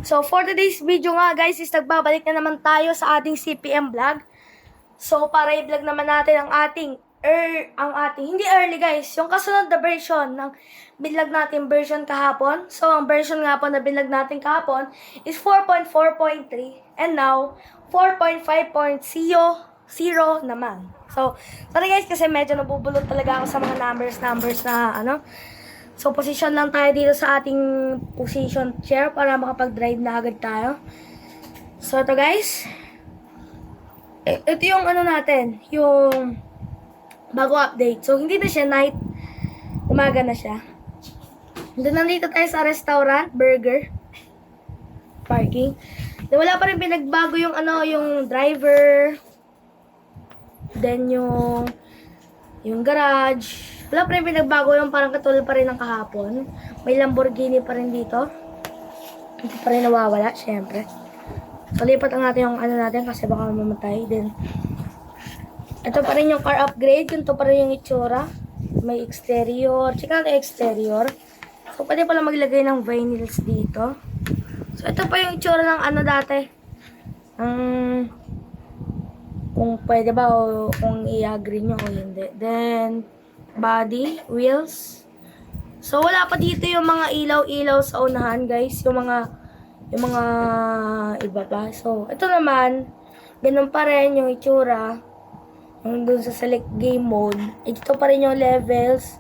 So, for today's video nga guys, is nagbabalik na naman tayo sa ating CPM vlog. So, para i-vlog naman natin ang ating, hindi early guys, yung kasunod na version ng binlog natin version kahapon. So, ang version nga po na binlog natin kahapon is 4.4.3 and now 4.5.0 naman. So, sorry guys kasi medyo nabubulot talaga ako sa mga numbers na So, position lang tayo dito sa ating position chair para makapag-drive na agad tayo. So, ito guys. Ito yung natin, yung bago update. So, hindi na siya night. Umaga na siya. Nandito tayo sa restaurant, burger, parking. Wala pa rin pinagbago yung yung driver. Then yung garage. Wala pa rin pinagbago yung parang katulad pa rin ng kahapon. May Lamborghini pa rin dito. Hindi pa rin nawawala, syempre. So, lipat ang natin yung natin kasi baka mamatay. Then, ito pa rin yung car upgrade. Ito pa rin yung itsura. May exterior. Check natin yung exterior. So, pwede pala maglagay ng vinyls dito. So, ito pa yung itsura ng dati. Kung pwede ba o kung i-agree nyo o hindi. Then, body, wheels. So, wala pa dito yung mga ilaw-ilaw sa unahan, guys. Yung mga iba pa. So, ito naman, ganun pa rin yung itsura. Yung dun sa select game mode. Ito pa rin yung levels.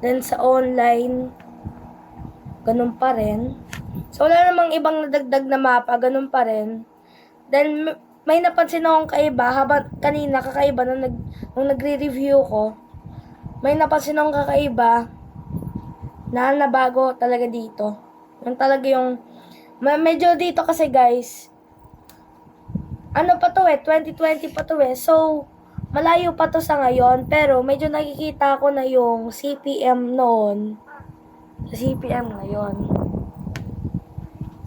Then, sa online, ganun pa rin. So, wala namang ibang nadagdag na mapa. Ganun pa rin. Then, may napansin akong kaiba. Habang kanina, kakaiba, nung nagre-review ko, may napansin akong kakaiba na nabago talaga dito. Yung talaga yung medyo dito kasi guys, pa to 2020 pa to So, malayo pa to sa ngayon. Pero medyo nakikita ko na yung CPM noon sa CPM ngayon.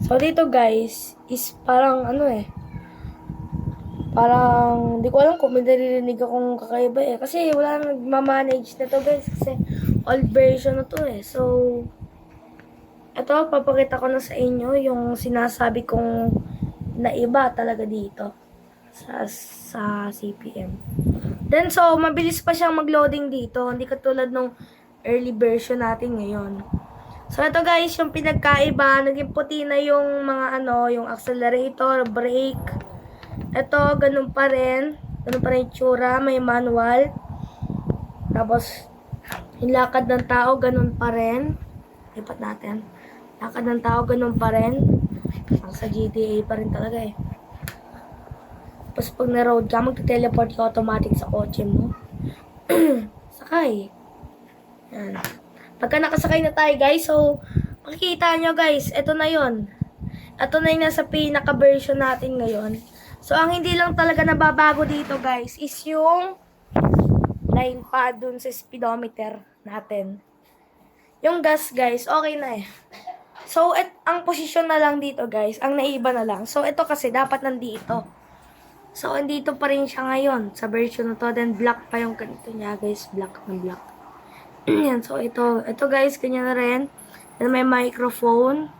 So, dito guys, is parang parang, hindi ko alam kung may naririnig akong kakaiba Kasi wala nang nagmamanage na to guys. Kasi old version na to So, ito, papakita ko na sa inyo yung sinasabi kong naiba talaga dito sa CPM. Then, so, mabilis pa siyang mag-loading dito. Hindi katulad nung early version natin ngayon. So, ito guys, yung pinagkaiba. Naging puti na yung mga yung accelerator, brake. Ito, ganun pa rin. Ganun pa rin yung tsura. May manual. Tapos, yung lakad ng tao, ganun pa rin. Lipat natin. Lakad ng tao, ganun pa rin. Ang sa GTA pa rin talaga Tapos, pag na-road ka, magte-teleport ka automatic sa kotse mo. Sakay. Yan. Pagka nakasakay na tayo, guys, so, makikita nyo, guys, ito na yon. Ito na yung nasa pinaka-version natin ngayon. So, ang hindi lang talaga nababago dito, guys, is yung line pa dun sa speedometer natin. Yung gas, guys, okay na So, ang posisyon na lang dito, guys, ang naiba na lang. So, ito kasi dapat nandito. So, andito pa rin siya ngayon sa version na to. Then, black pa yung ganito niya, guys. Black na black. Yan, so, ito guys, ganyan na rin. Then, may microphone.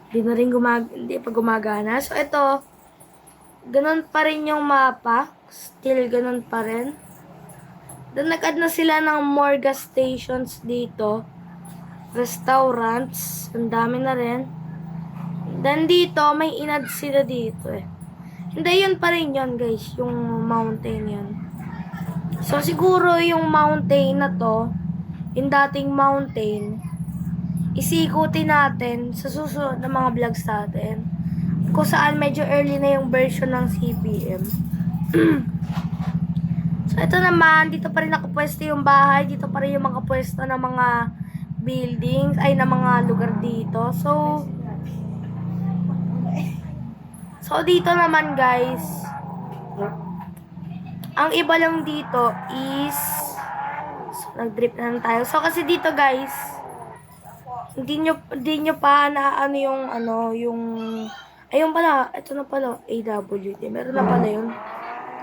Hindi pa gumagana. So, ito, ganun pa rin yung mapa. Still, ganun pa rin. Then, nag-add na sila ng more gas stations dito. Restaurants. Ang dami na rin. Then, dito, may in-add sila dito Hindi, yun pa rin yun, guys. Yung mountain yun. So, siguro yung mountain na to, yung dating mountain, isikutin natin sa susunod na mga vlogs natin. Kung saan medyo early na yung version ng CPM. So, ito naman, dito pa rin nakapwesto yung bahay. Dito pa rin yung mga pwesto ng mga buildings, ng mga lugar dito. So, dito naman, guys, ang iba lang dito is, nag-drip na lang tayo. So, kasi dito, guys, hindi nyo pa na yung ayun pala, ito na pala, AWD. Meron na pala yun.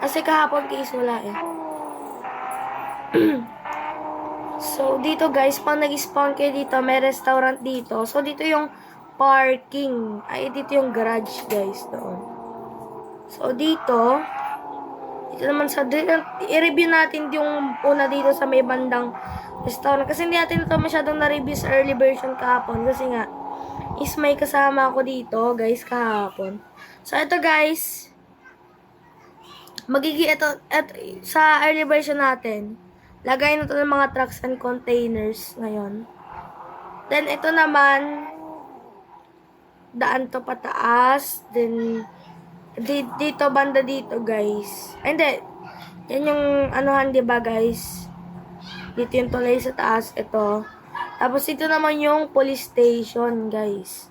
Kasi kahapon case wala So, dito guys, pag nag-spawn kayo dito, may restaurant dito. So, dito yung parking. Ay, dito yung garage, guys, doon. So, dito naman sa, i-review natin yung una dito sa may bandang restaurant. Kasi hindi natin ito masyadong na-review sa early version kahapon. Kasi nga, is may kasama ako dito, guys, kahapon. So, ito, guys, ito sa early version natin, lagay na ito ng mga trucks and containers ngayon. Then, ito naman, daan to pataas. Then, dito, banda dito, guys. Hindi, yan yung anuhan, diba, guys? Dito yung tulay sa taas, ito. Tapos, ito naman yung police station, guys.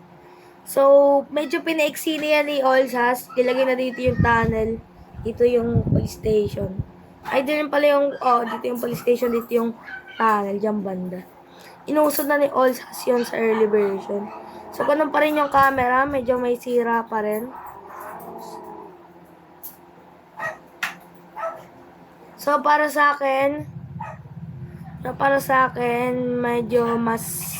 So, medyo pinaiksi niya ni Olsas. Ilagay na dito yung tunnel. Dito yung police station. Ay, dito pala yung, dito yung police station, dito yung tunnel, dyan banda. Inusod na ni Olsas yun sa early version. So, ganun pa rin yung camera. Medyo may sira pa rin. So, para sa akin, medyo mas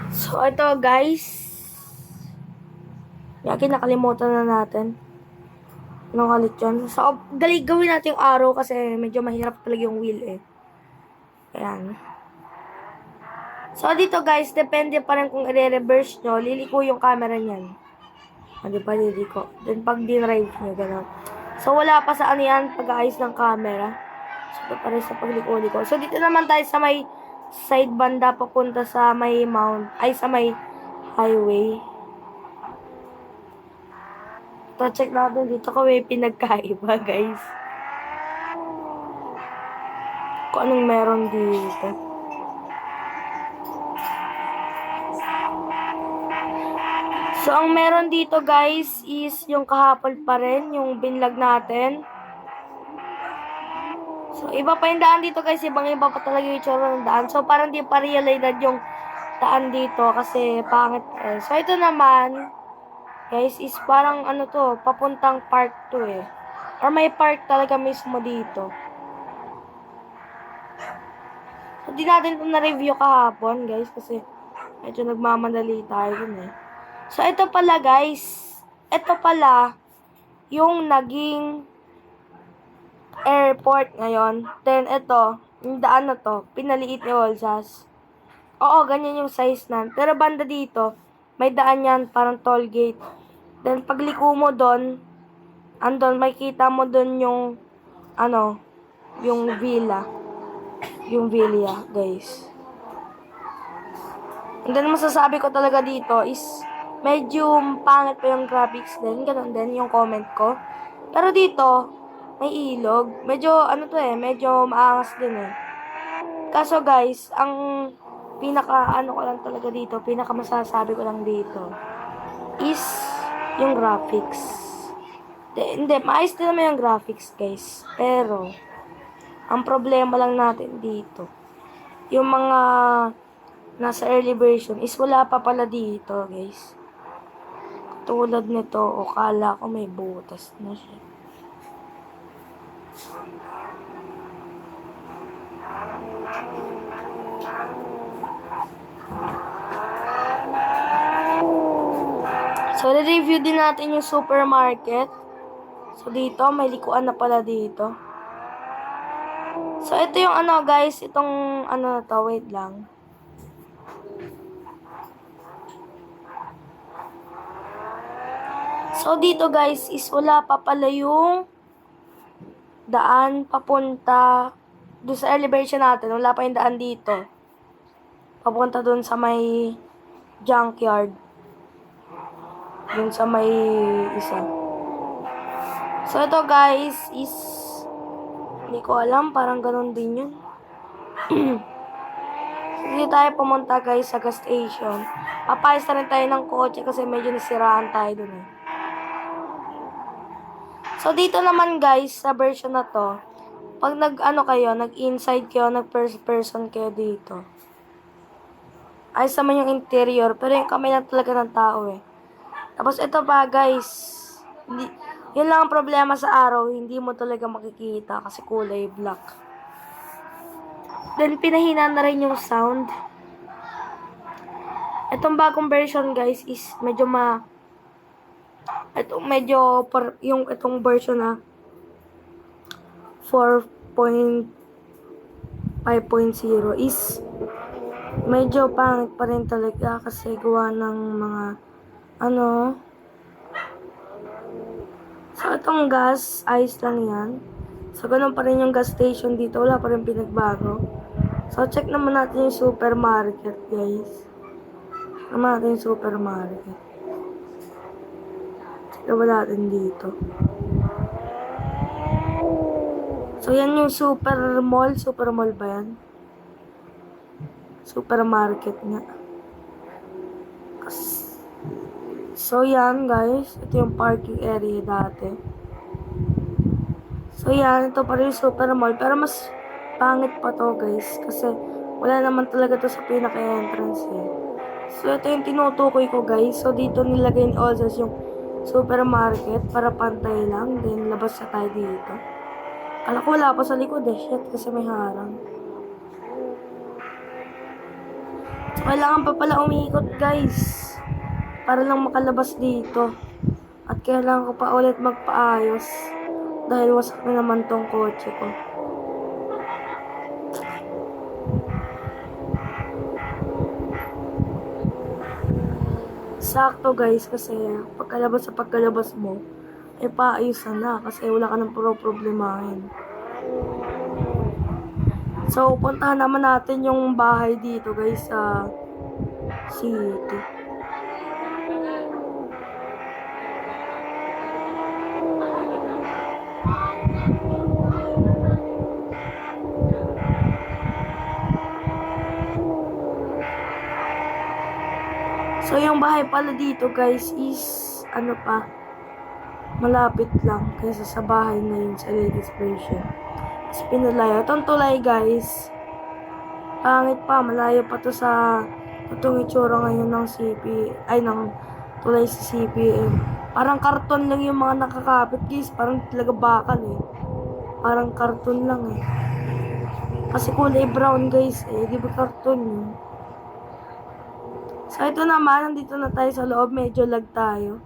So, ito guys. Yagi, nakalimutan na natin. Anong kalit yun? So, gawin natin yung arrow kasi medyo mahirap talaga yung wheel eh. Ayan. So, dito guys, depende pa rin kung i-reverse nyo, liliko yung camera niyan. Hindi pa liliko. Then, pag dinrive nyo, gano'n. So, wala pa sa ano yan, pag-aayos ng camera. So, ito pa rin sa pagliko-liko. So, dito naman tayo sa may side banda papunta sa may sa may highway. Ito, check natin dito kung may pinagkaiba, guys. Kung anong meron dito. So, ang meron dito, guys, is yung kahapon pa rin, yung binlag natin. So, iba pa yung daan dito, guys. Ibang-iba pa talaga yung itsura ng daan. So, parang di pa realidad yung daan dito kasi pangit eh. So, ito naman, guys, is parang ano to, papuntang park to eh. Or may park talaga mismo dito. So, di natin ito na-review kahapon, guys, kasi medyo nagmamadali tayo dun eh. So, ito pala, guys. Ito pala yung naging airport ngayon. Then, ito, yung daan na to, pinaliit ni Olsas. Oo, ganyan yung size nan. Pero banda dito, may daan yan, parang toll gate. Then, pagliko mo doon, andon, makikita mo doon yung, yung villa. Yung villa, guys. And then, masasabi ko talaga dito is, medyo pangit pa yung graphics din. Ganun din yung comment ko. Pero dito, may ilog. Medyo, medyo maangas din eh. Kaso guys, ang pinaka ko lang talaga dito, pinaka masasabi ko lang dito, is yung graphics. Hindi, maayos din naman yung graphics guys. Pero, ang problema lang natin dito, yung mga nasa early version is wala pa pala dito guys. Tulad nito, o kala ko may butas na siya. So, review din natin yung supermarket. So, dito, may likuan na pala dito. So, ito yung guys, itong na to, wait lang. So, dito guys, is wala pa pala yung daan papunta doon sa early version natin. Wala pa yung daan dito. Papunta doon sa may junkyard. Doon sa may isa. So, ito guys, is hindi ko alam, parang ganun din yun. Hindi tayo pumunta guys sa gas station. Papayos na rin tayo ng kotse kasi medyo nasiraan tayo doon eh. So, dito naman guys, sa version na to, pag nag-ano kayo, nag-inside kayo, nag-first person kayo dito, ayos naman yung interior, pero yung kamay lang talaga ng tao eh. Tapos ito pa guys, hindi, yun lang ang problema sa araw, hindi mo talaga makikita kasi kulay black. Then pinahina na rin yung sound. Itong bagong version guys is medyo itong version na 4.5.0 is medyo pangit pa rin talaga kasi gawa ng mga so itong gas, ayos lang yan. So ganun pa rin yung gas station dito, wala pa rin pinagbago. So check naman natin yung supermarket guys. Check naman natin yung supermarket. Check naman natin dito. So yan yung super mall ba yan? Supermarket nga. So yan guys, ito yung parking area dati. So yan, ito pa rin yung super mall, pero mas pangit pa to guys, kasi wala naman talaga to sa pinaka-entrance eh. So ito yung tinutukoy ko guys, so dito nilagay ni Ozas yung supermarket para pantay lang, then labas na tayo dito. Kala ko wala pa sa likod eh, shit, kasi may harang. So kailangan pa pala umiikot guys, para lang makalabas dito. At kailangan ko pa ulit magpaayos dahil wasak na naman tong kotse ko. Sakto guys, kasi pagkalabas mo, paayos na kasi wala ka nang problemahin. So, puntahan naman natin yung bahay dito guys sa city. So, yung bahay pala dito guys is, malapit lang kaysa sa bahay ngayon sa latest version. Tapos pinalayo. Itong tulay guys, pangit pa, malayo pa to sa itong itsura ngayon ng ng tulay sa CPM. Parang karton lang yung mga nakakapit guys, parang talaga bakal eh. Parang karton lang eh. Kasi kulay brown guys eh, di ba karton yun? So, ito naman, nandito na tayo sa loob. Medyo lag tayo.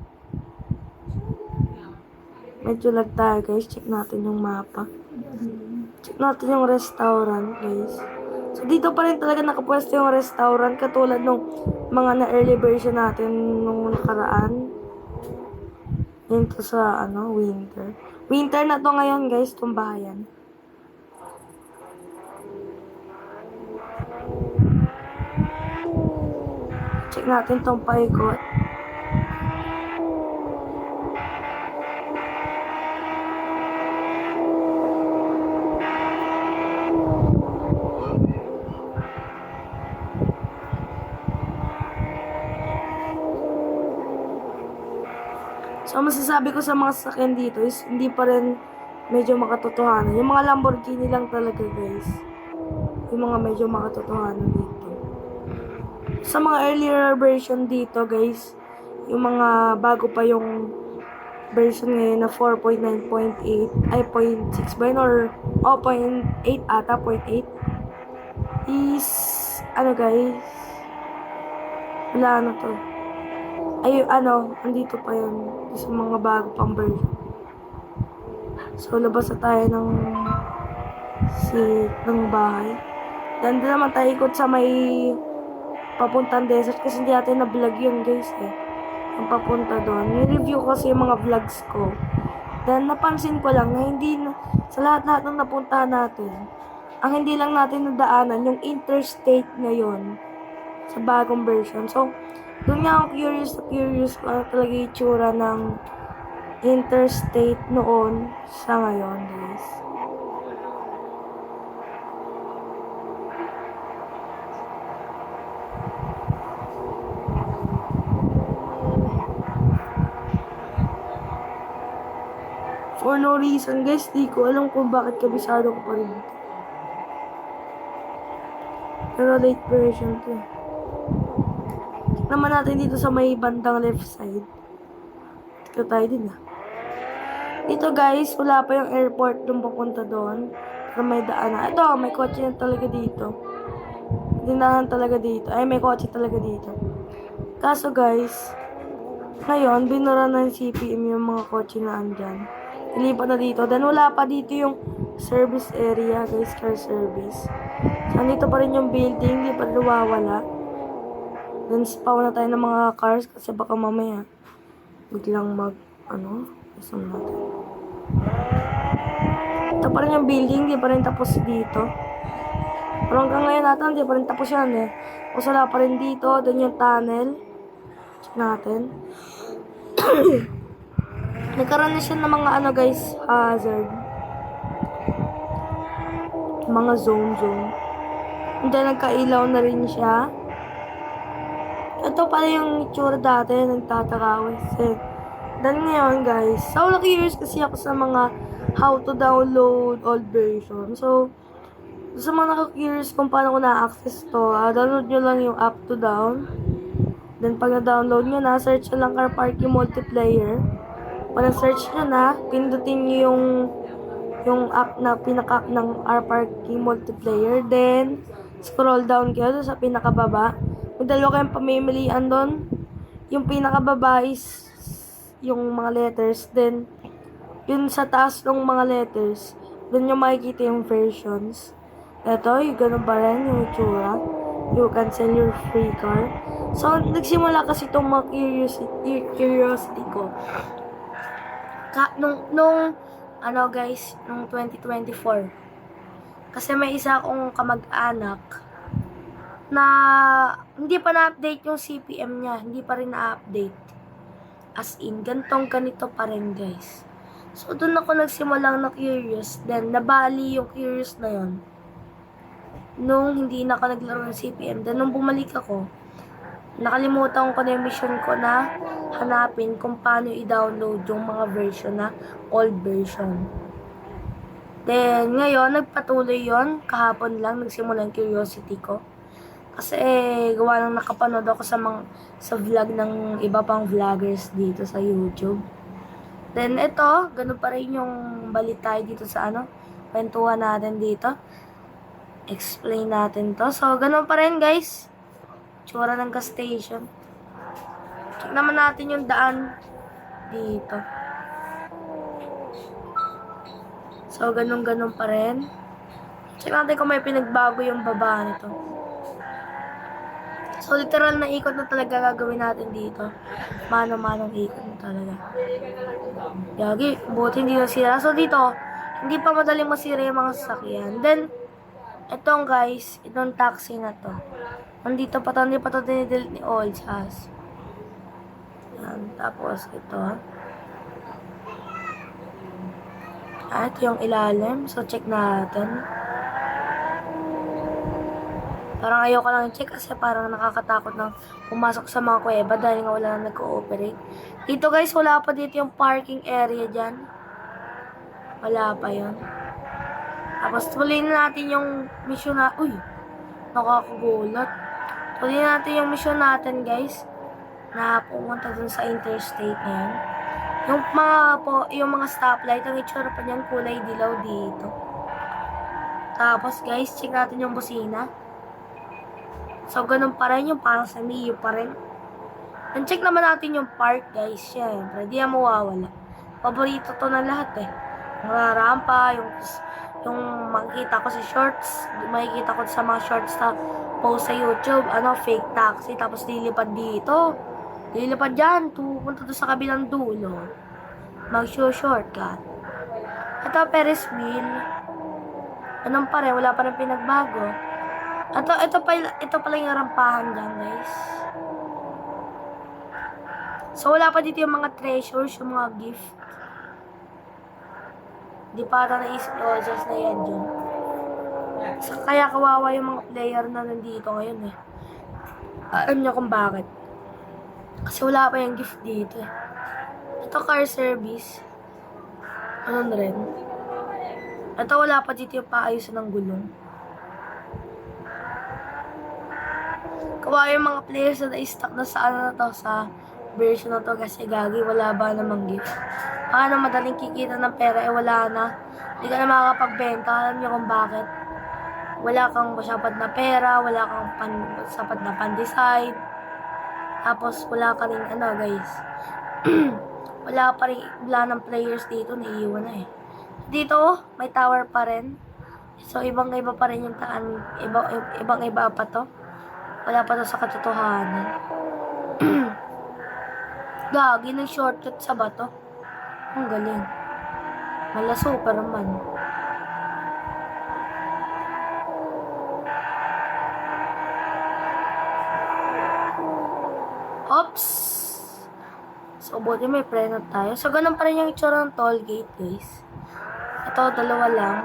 Guys. Check natin yung mapa. Check natin yung restaurant, guys. So, dito pa rin talaga nakapwesto yung restaurant. Katulad nung mga na-early version natin nung nakaraan. Dito sa, winter. Winter na to ngayon, guys, itong bahayan. Check natin tong paikot. So, masasabi ko sa mga sasakyan dito is hindi pa rin medyo makatotohanan. Yung mga Lamborghini lang talaga, guys. Yung mga medyo makatotohanan dito. Sa mga earlier version dito guys, yung mga bago pa yung version ngayon na 4.9.8 ay 0.6 ba yun or 0.8 ata, 0.8 is guys, wala to ay andito pa yun sa mga bago pang version. So labas na tayo ng bahay. Then naman tayo ikot sa may papuntang desert kasi hindi natin na-vlog yun guys eh. Ang papunta doon. Ni-review kasi yung mga vlogs ko. Then napansin ko lang na hindi na, sa lahat ng napuntahan natin, ang hindi lang natin nadaanan yung interstate ngayon sa bagong version. So, doon nga ako curious kung ano talaga yung itsura ng interstate noon sa ngayon guys. For no reason, guys, di ko alam kung bakit kabisado ko pa rin ito. Pero late version to eh. Naman natin dito sa may bandang left side. Ito tayo din ah. Dito guys, wala pa yung airport nung papunta doon. Pero may daan na. Ito, may kotse na talaga dito. Dinahan talaga dito. Ay, may kotse talaga dito. Kaso guys, ngayon, binura na ng CPM yung mga kotse na andyan. Ilipat na dito. Then wala pa dito yung service area guys, car service. So, nandito pa rin yung building, hindi pa nawawala. Then spawn na tayo ng mga cars kasi baka mamaya biglang isang natin. Ito pa rin yung building, di pa rin tapos dito. Pero hanggang ngayon natin, di pa rin tapos yan eh. Kasi wala pa rin dito, then yung tunnel. Check natin. Nagkaroon na siya ng mga guys, hazard. Mga zone. And then nagkailaw na rin siya. Ito pala yung itsura dati, nagtatakawis eh. Then ngayon guys, so curious kasi ako sa mga how to download old version. So, sa mga naka-curious kung paano ko na-access to, download nyo lang yung app to down. Then pag na-download nyo na, search nyo lang Car Parking Multiplayer. Pag na-search nyo na, pindutin nyo yung app na pinaka-app ng Car Parking Multiplayer. Then, scroll down kayo sa pinakababa. May dalawa kayong pamimilian doon. Yung pinakababa is yung mga letters. Then, yun sa taas ng mga letters, doon nyo makikita yung versions. Ito, yung ganun pa rin, yung itsura. You can sell your free car. So, nagsimula kasi itong mga curiosity ko. Nung 2024. Kasi may isa akong kamag-anak na hindi pa na-update yung CPM niya. Hindi pa rin na-update. As in, ganito pa rin guys. So, doon ako nagsimulang na curious. Then, nabali yung curious na yon nung hindi na ako naglaro ng CPM. Then, nung bumalik ako, nakalimutan ko na yung mission ko na hanapin kung paano i-download yung mga version na old version. Then, ngayon, nagpatuloy yon kahapon lang, nagsimula yung curiosity ko. Kasi, gawa nang nakapanood ako sa vlog ng iba pang vloggers dito sa YouTube. Then, ito, ganun pa rin yung balik tayo dito sa kwentuhan natin dito. Explain natin to. So, ganun pa rin, guys. Tsura ng gas station. Check naman natin yung daan dito. So, ganun pa rin. Check natin kung may pinagbago yung baba nito. So, literal na ikot na talaga gagawin natin dito. Mano-manong ikot na talaga. Yagi, buti hindi nasira. So, dito, hindi pa madaling masira yung mga sasakyan. Then, itong guys, itong taxi na to. Nandito pa to, hindi pa to dinidelete ni Oldsas. Yan, tapos ito. Ito yung ilalim. So, check natin. Parang ayoko lang i-check kasi parang nakakatakot ng pumasok sa mga kuweba dahil nga wala na nag-cooperate. Dito guys, wala pa dito yung parking area dyan. Wala pa yun. Tapos tuloy na natin yung mission na... Uy! Nakakagulat. Tuloy na natin yung mission natin guys. Na pumunta dun sa interstate na yan. Yung mga stoplight, ang itsura pa niyan kulay dilaw dito. Tapos guys, check natin yung busina. So, ganun pa rin yung parang sa Mio pa rin. And check naman natin yung park, guys. Siyempre, di yan mawawala. Paborito to na lahat eh. Yung rampa, yung makikita ko sa shorts, makikita ko sa mga shorts na post sa YouTube, fake taxi, tapos lilipad dito. Lilipad dyan, pupunta doon sa kabilang dulo. Mag-shortcut. Ito, Ferris wheel. Anong pa rin, wala pa rin pinagbago. Ito pala yung rampahan dyan, guys. So, wala pa dito yung mga treasures, yung mga gift. Di pa ata naisip ni Olsas na yan dyan. So, kaya kawawa yung mga player na nandito ngayon eh. Alam niyo kung bakit. Kasi wala pa yung gift dito eh. Ito car service. Ano na rin. Ito wala pa dito yung paayusan ng gulong. Kawawa yung mga players na na-stuck na sa ano na to, sa version na to kasi gagi, wala ba namang gift. Paano madaling kikita ng pera, wala na. Hindi ka na makakapagbenta, alam niyo kung bakit. Wala kang sapat na pera, wala kang sapat na pan-decide. Tapos wala ka rin guys. wala ng players dito, naiiwan na eh. Dito, may tower pa rin. So, ibang-iba pa rin yung taan. Ibang-iba pa to. Wala pa to sa katotohanan. Gagi ng shortcut sa bato. Ang galing. Mala Superman. Oops! So, buti may preno tayo. So, ganun pa rin yung itsura ng toll gate, guys. Ito, dalawa lang.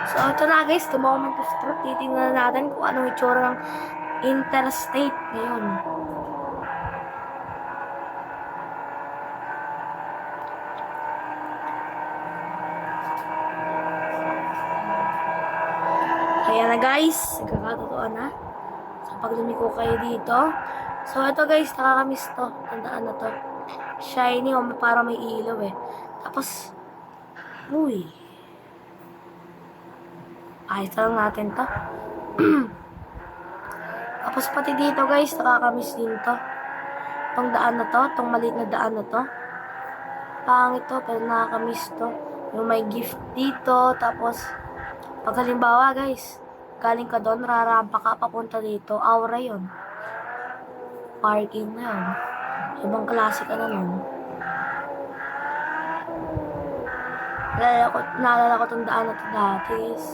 So, ito na guys, the moment of truth. Titingnan natin kung anong itsura ng interstate ngayon. Ayan na guys, nagkakatotoo na. So, pag lumiko kayo dito. So, ito guys, nakakamiss to. Tandaan na to. Shiny, para may ilaw eh. Tapos, uy. Ayos lang natin to. Tapos pati dito guys, nakakamiss din to. Itong daan na to, itong maliit na daan na to. Pangit to, pero nakakamiss to. Yung may gift dito, tapos pag halimbawa guys, galing ka doon, rarampa ka papunta dito, aura yun. Parking na yun. Ibang klase ka na nun. Naalala ko itong daan na to dati guys.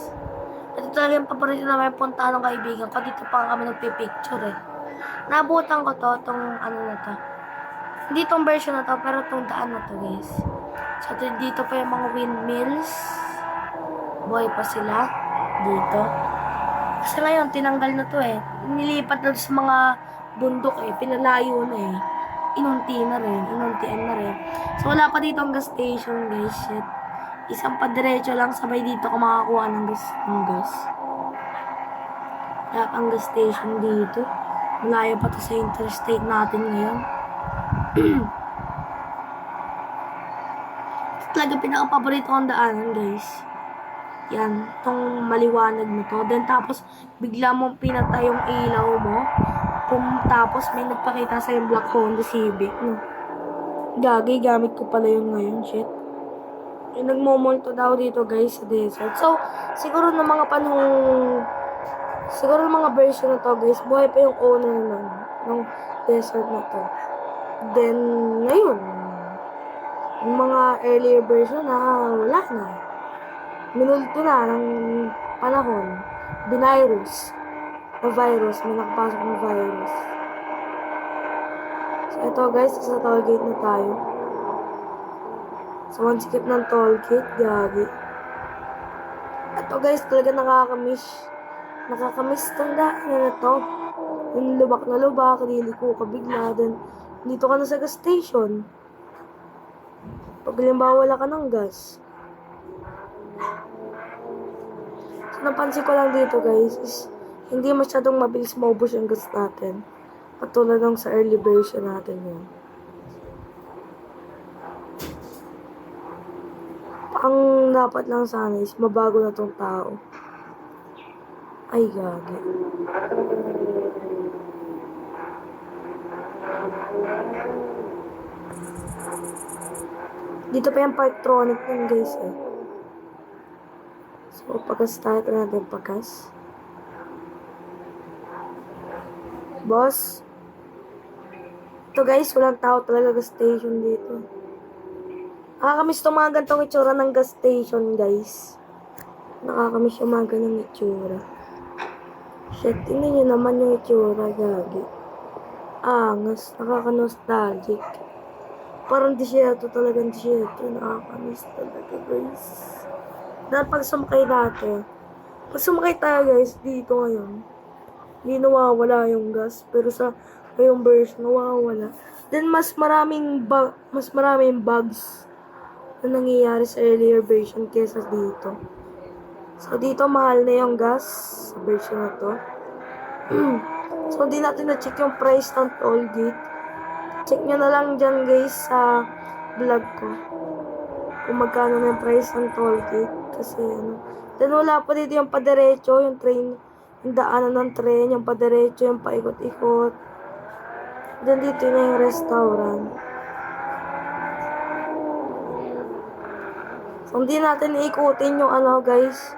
Ito talaga yung paborito na may punta ng kaibigan ko. Dito pa kami nagpipicture eh. Nabutan ko to, itong ano na to. Hindi itong version na to, pero itong daan na to guys. So dito pa yung mga windmills. Buhay pa sila. Dito. Kasi ngayon, tinanggal na to eh. Nilipat na sa mga bundok eh. Pinalayo na eh. Inuntian na rin. So wala pa dito ang gas station guys. Shit. Isang padiretso lang, sabay dito ka makakuha ng gas. Kaya ang gas station dito. Malayo pa to sa interstate natin ngayon. Ito talaga pinaka-paborito kong daanan guys. Yan, itong maliwanag na to. Then tapos, bigla mong pinatay yung ilaw mo. Tapos may nagpakita sa yung Black Honda Civic. No? Gagi, gamit ko pala yun ngayon. Shit. Yung nagmomolto daw dito guys sa desert. So, siguro ng mga mga version na to guys, buhay pa yung owner ng desert na to. Then, ngayon, yung mga earlier version na wala na. Minulto na ng panahon. Binirus. May nakapasok na virus. So, ito guys, sa toll gate na tayo. So, one skip ng toll gate, gagi. Ito guys, talaga nakakamiss. Nakakamiss itong daan na to. Yung lubak na lubak, liliko ka bigla. Then, dito ka na sa gas station. Pag halimbawa wala ka ng gas. So, napansin ko lang dito guys, is hindi masyadong mabilis maubos yung gas natin. Katulad ng sa early version natin yun. Ang dapat lang sana is mabago na tong tao. Ay, gagi. Dito pa yung Parktronic nun guys eh. So, pagkas tayo natin pagkas. Boss. Ito guys, walang tao talaga gas station dito. Nakakamiss itong mga gantong itsura ng gas station, guys. Nakakamiss yung mga ganong itsura. Shit, tingnan nyo naman yung itsura, gagi. Angas, nakaka-nostalgic. Parang disyerto talagang disyerto. Nakakamiss talaga, guys. Dahil pag sumakay tayo, guys, dito ngayon, hindi nawawala yung gas. Pero sa ngayong version, nawawala. Then, mas maraming bugs na nangyayari sa earlier version kesa dito. So, dito mahal na yung gas sa version na to. So, hindi natin na-check yung price ng toll gate. Check nyo na lang dyan guys sa vlog ko. Kung magkano na yung price ng toll gate. Kasi ano. Then, wala pa dito yung padiretso, yung train, yung daanan ng tren, yung padiretso, yung paikot-ikot. Then, dito na yung restaurant. So, hindi natin iikutin yung ano guys,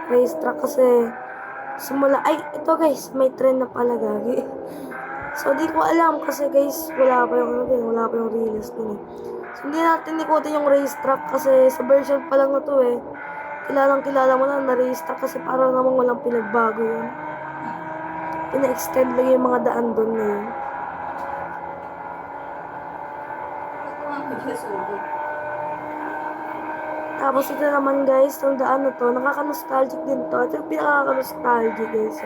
racetrack kasi ito guys, may trend na pala gagi. So, di ko alam kasi guys, wala pa yung release din eh. So, hindi natin ikutin yung racetrack kasi sa version pa lang na to eh. Kilala mo na racetrack kasi parang namang walang pinagbago yun. Pina-extend lang yung mga daan doon na yun. Tapos ito naman guys, yung daan na to, nakaka-nostalgic din to. Ito yung pinaka-nostalgic guys.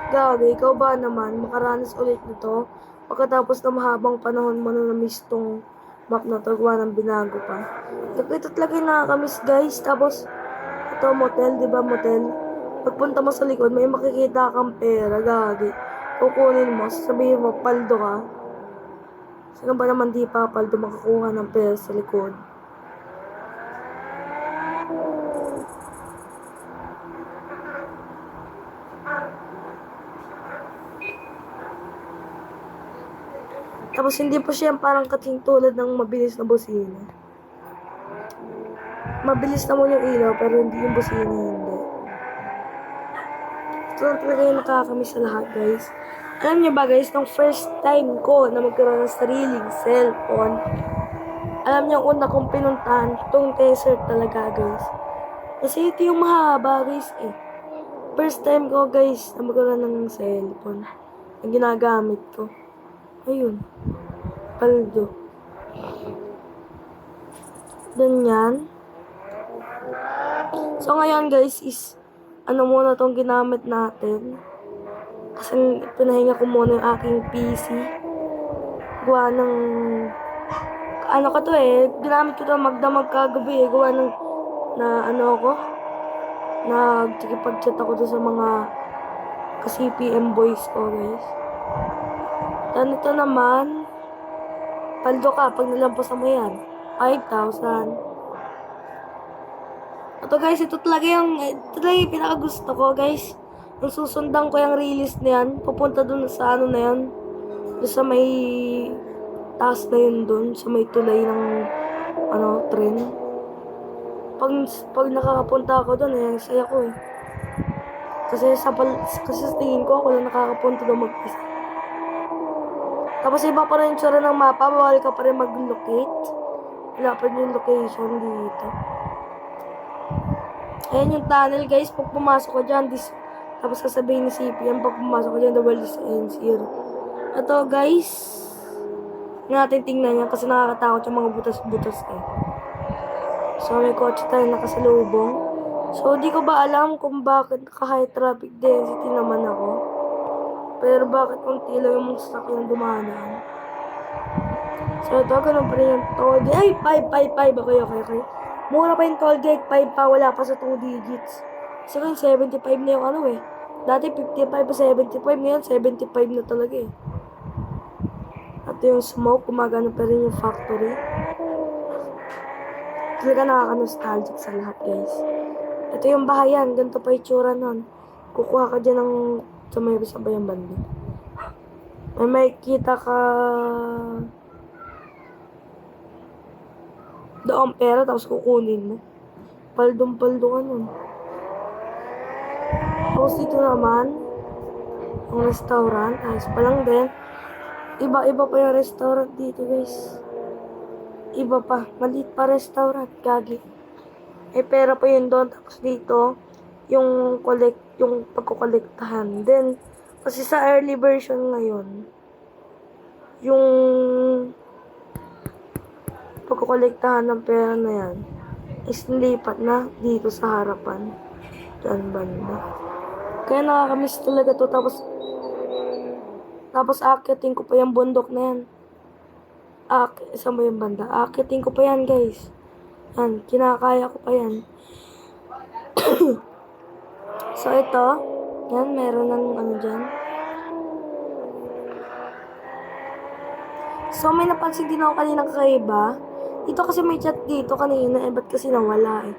Gagi, ikaw ba naman makaranas ulit nito pagkatapos na mahabang panahon mo na na-miss tong map na to, gawa ng binago pa. Ito talaga yung nakakamiss guys. Tapos, ito motel, diba motel? Pagpunta mo sa likod, may makikita kang pera, gagi. Kukunin mo, sasabihin mo, paldo ka. Sino ba naman di pa paldo makakuha ng pera sa likod? Tapos hindi pa siya parang kating tulad ng mabilis na busina. Mabilis naman yung ilaw pero hindi yung busina hindi. Ito lang talaga yung nakakamiss sa lahat guys. Alam niyo ba guys, nung first time ko na magkaroon ng sariling cellphone, alam niyo ang una kong pinuntahan, itong desert talaga guys. Kasi ito yung mahaba guys eh. First time ko guys na magkaroon ng cellphone na ginagamit ko. Ayun. Paldo. Ganyan. So, ngayon guys is ano muna tong ginamit natin. Kasi pinahinga ko muna yung aking PC. Gawa ng ano ka to eh. Ginamit ko to magdamag kagabi eh. Gawa ng na ano ako. Nagsikipag-chat ako to sa mga ka-CPM boys ko guys. Then ito naman, paldo ka pag nilampas mo yan. 5,000. Ito guys, ito talaga yung pinakagusto ko guys. Nung susundan ko yung release na yan, pupunta dun sa ano na yan. Dun sa may taas na yun dun, sa may tulay ng tren. Pag nakakapunta ako dun eh, saya ko eh. Kasi sa tingin ko, ako lang nakakapunta dun mag-isa. Tapos iba pa rin yung tsura ng mapa, bawal ka pa rin mag-locate. Wala pa rin yung location dito. Ayan yung tunnel guys, pag pumasok ko dyan, tapos sasabihin ni CPM, pag pumasok ko dyan, the world is ends here. Ito guys, natin tingnan yan kasi nakakatakot yung mga butas-butas eh. So may kotse tayo nakasalubong. So di ko ba alam kung bakit naka-high traffic density naman ako. Pero bakit unti lang yung sasakyan dumanan? So ito, ganun pa rin yung toll gate. Ay, 5. Okay. Mura pa yung toll gate, 5 pa, wala pa sa 2 digits. Kasi ngayon, 75 na yung ano eh. Dati 55 pa 75, ngayon 75 na talaga eh. At yung smoke, gumagana pa rin yung factory. Talaga nakaka-nostalgic sa lahat guys. Ito yung bahayan, ganito pa yung tsura nun. Kukuha ka dyan ng sa may sabayang bandi. May makikita ka doon pera tapos kukunin mo. Paldong-paldo ka nun. Tapos dito naman yung restaurant. Ayos pa lang din. Iba-iba pa yung restaurant dito guys. Iba pa. Maliit pa restaurant. Gagi. Pera pa yun doon. Tapos dito yung pagkukolektahan. Then, kasi sa early version ngayon, yung pagkukolektahan ng pera na yan is nilipat na dito sa harapan. Diyan banda. Kaya nakakamiss talaga to. Tapos aakyatin ko pa yung bundok na yan. Saan ba yung banda? Akitin ko pa yan, guys. Yan, kinakaya ko pa yan. So, ito. Yan, meron ng ano dyan. So, may napansin din ako kanina kakaiba. Ito kasi may chat dito kanina, ba't kasi nawala